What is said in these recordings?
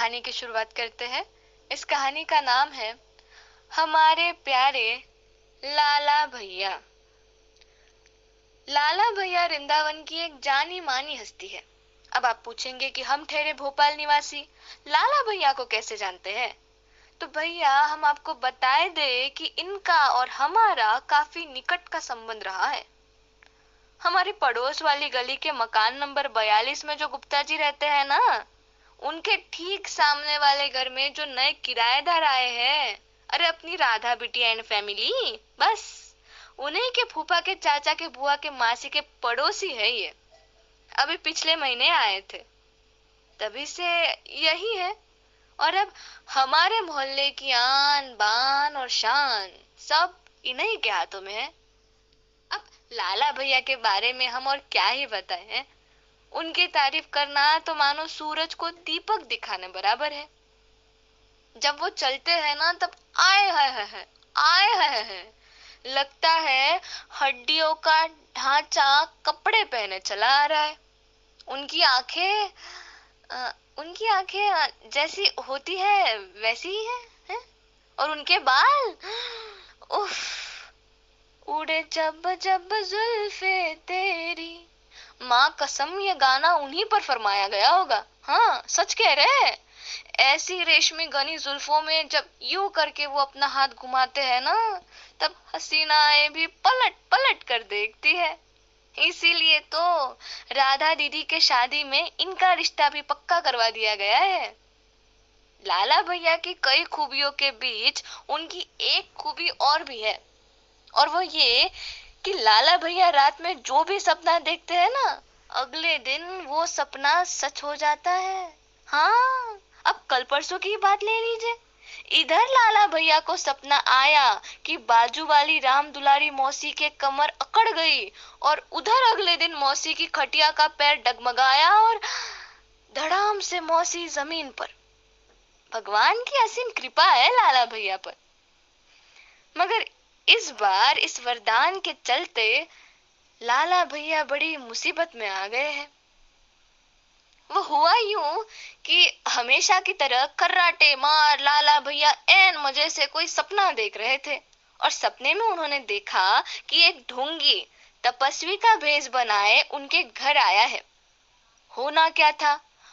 कहानी की शुरुआत करते हैं। इस कहानी का नाम है हमारे प्यारे लाला भैया। लाला भैया वृंदावन की एक जानी मानी हस्ती है। अब आप पूछेंगे कि हम ठहरे भोपाल निवासी लाला भैया को कैसे जानते हैं। तो भैया हम आपको बताए दे कि इनका और हमारा काफी निकट का संबंध रहा है। हमारी पड़ोस वाली गली के मकान नंबर 42 में जो गुप्ता जी रहते हैं ना, उनके ठीक सामने वाले घर में जो नए किराएदार आए हैं, अरे अपनी राधा बिटिया एंड फैमिली, बस उन्हीं के फूफा के चाचा के बुआ के मासी के पड़ोसी है ये। अभी पिछले महीने आए थे, तभी से यही है। और अब हमारे मोहल्ले की आन बान और शान सब इन्हीं के हाथों में है। अब लाला भैया के बारे में हम और क्या ही बताएं। उनकी तारीफ करना तो मानो सूरज को दीपक दिखाने बराबर है। जब वो चलते हैं ना, तब आए है लगता है हड्डियों का ढांचा कपड़े पहने चला आ रहा है। उनकी आंखें उनकी आंखें जैसी होती है वैसी ही है? और उनके बाल, उफ, उड़े जब जब जुल्फे तेरी, माँ कसम ये गाना उन्हीं पर फरमाया गया होगा। हाँ सच कह रहे। ऐसी रेशमी घनी जुल्फों में जब यूं करके वो अपना हाथ घुमाते हैं ना, तब हसीनाएं भी पलट पलट कर देखती है। इसीलिए तो राधा दीदी के शादी में इनका रिश्ता भी पक्का करवा दिया गया है। लाला भैया की कई खूबियों के बीच उनकी एक खूबी और भी है, और वो ये कि लाला भैया रात में जो भी सपना देखते हैं ना, अगले दिन वो सपना सच हो जाता है। हाँ, अब कल परसों की बात ले लीजिए। इधर लाला भैया को सपना आया कि बाजू वाली राम दुलारी मौसी के कमर अकड़ गई, और उधर अगले दिन मौसी की खटिया का पैर डगमगाया और धड़ाम से मौसी जमीन पर। भगवान की असीम कृपा है लाला भैया पर। मगर इस बार इस वरदान के चलते लाला भैया बड़ी मुसीबत में आ गए हैं। वो हुआ यूं कि हमेशा की तरह कर्राटे मार लाला भैया ऐन मजे से कोई सपना देख रहे थे, और सपने में उन्होंने देखा कि एक ढोंगी तपस्वी का भेष बनाए उनके घर आया है। होना क्या था,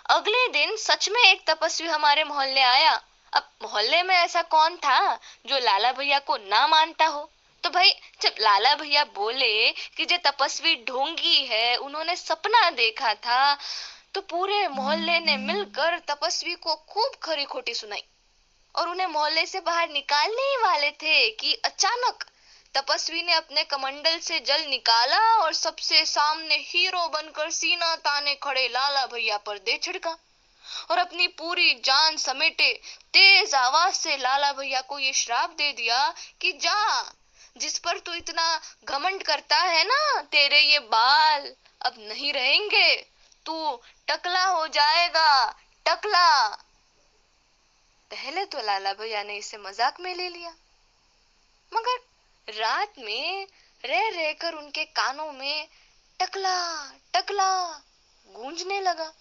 अगले दिन सच में एक तपस्वी हमारे मोहल्ले आया। अब मोहल्ले में ऐसा कौन था जो लाला भैया को ना मानता हो। तो भाई जब लाला भैया बोले कि जो तपस्वी ढोंगी है, उन्होंने सपना देखा था, तो पूरे मोहल्ले ने मिलकर तपस्वी को खूब खरी खोटी सुनाई, और उन्हें मोहल्ले से बाहर निकालने ही वाले थे कि अचानक तपस्वी ने अपने कमंडल से जल निकाला और सबसे सामने हीरो बनकर सीना ताने खड़े लाला भैया पर दे छिड़का, और अपनी पूरी जान समेटे तेज आवाज से लाला भैया को ये श्राप दे दिया कि जा, जिस पर तू इतना घमंड करता है ना, तेरे ये बाल अब नहीं रहेंगे, तू टकला हो जाएगा, टकला। पहले तो लाला भैया ने इसे मजाक में ले लिया, मगर रात में रह रहकर उनके कानों में टकला टकला गूंजने लगा।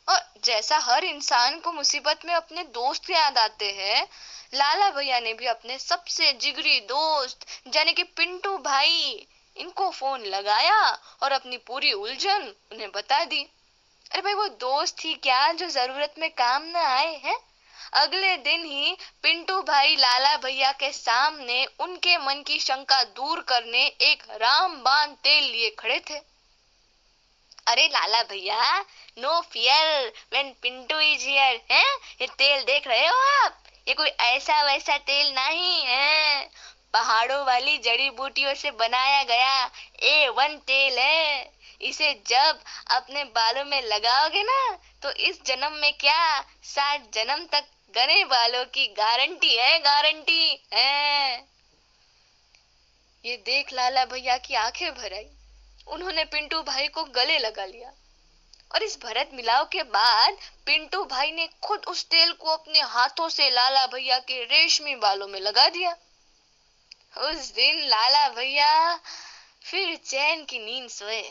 और जैसा हर इंसान को मुसीबत में अपने दोस्त याद आते हैं, लाला भैया ने भी अपने सबसे जिगरी दोस्त यानी कि पिंटू भाई, इनको फोन लगाया और अपनी पूरी उलझन उन्हें बता दी। अरे भाई वो दोस्त ही क्या जो जरूरत में काम न आए हैं। अगले दिन ही पिंटू भाई लाला भैया के सामने उनके मन की शंका दूर करने एक रामबाण तेल लिए खड़े थे। अरे लाला भैया, no fear when Pintu is here, हैं? ये तेल देख रहे हो आप? ये कोई ऐसा वैसा तेल नहीं है, पहाड़ों वाली जड़ी बूटियों से बनाया गया A1 तेल है। इसे जब अपने बालों में लगाओगे ना, तो इस जन्म में क्या 60 जन्म तक घने बालों की गारंटी है, गारंटी है। ये देख लाला भैया की आंखें भर आई। उन्होंने पिंटू भाई को गले लगा लिया, और इस भरत मिलाव के बाद पिंटू भाई ने खुद उस तेल को अपने हाथों से लाला भैया के रेशमी बालों में लगा दिया। उस दिन लाला भैया फिर चैन की नींद सोए।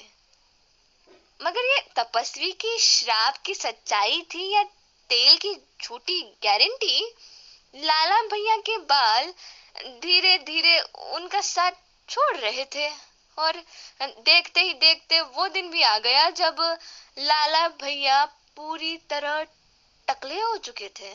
मगर ये तपस्वी की श्राप की सच्चाई थी या तेल की झूठी गारंटी, लाला भैया के बाल धीरे धीरे उनका साथ छोड़ रहे थे। और देखते ही देखते वो दिन भी आ गया जब लाला भैया पूरी तरह टकले हो चुके थे।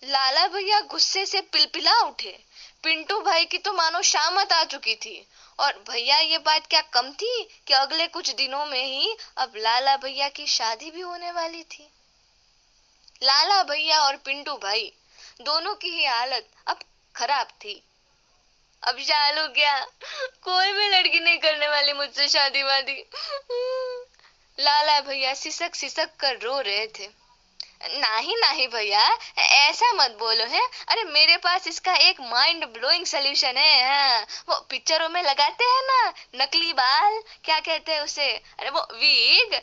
लाला भैया गुस्से से पिलपिला उठे। पिंटू भाई की तो मानो शामत आ चुकी थी। और भैया ये बात क्या कम थी कि अगले कुछ दिनों में ही अब लाला भैया की शादी भी होने वाली थी। लाला भैया और पिंटू भाई दोनों की ही हालत अब खराब थी। अब चालू क्या, कोई भी लड़की नहीं करने वाली मुझसे शादी वादी। लाला भैया सिसक सिसक कर रो रहे थे। नहीं नहीं भैया, ऐसा मत बोलो है। अरे मेरे पास इसका एक माइंड ब्लोइंग सोल्यूशन है। हाँ, वो पिक्चरों में लगाते हैं ना नकली बाल, क्या कहते हैं उसे, अरे वो वीग,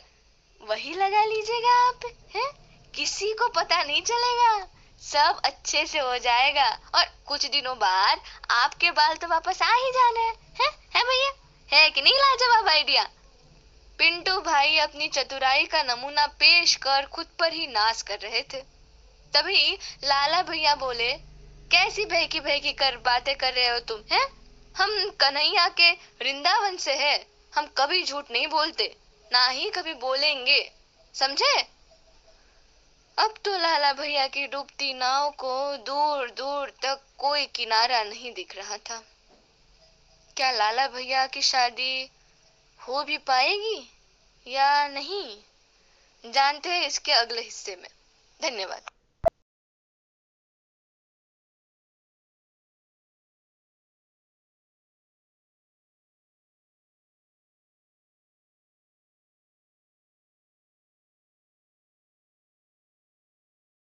वही लगा लीजिएगा आप। हैं, किसी को पता नहीं चलेगा, सब अच्छे से हो जाएगा। और कुछ दिनों बाद आपके बाल तो वापस आ ही जाने हैं। है भैया, है कि नहीं लाजवाब आइडिया? पिंटू भाई अपनी चतुराई का नमूना पेश कर खुद पर ही नाज कर रहे थे। तभी लाला भैया बोले, कैसी बहकी बहकी कर बातें कर रहे हो तुम? हैं, हम कन्हैया के वृंदावन से है। हम कभी झूठ नहीं बोलते, ना ही कभी बोलेंगे, समझे? अब तो लाला भैया की डूबती नाव को दूर दूर तक कोई किनारा नहीं दिख रहा था। क्या लाला भैया की शादी हो भी पाएगी या नहीं, जानते हैं इसके अगले हिस्से में। धन्यवाद।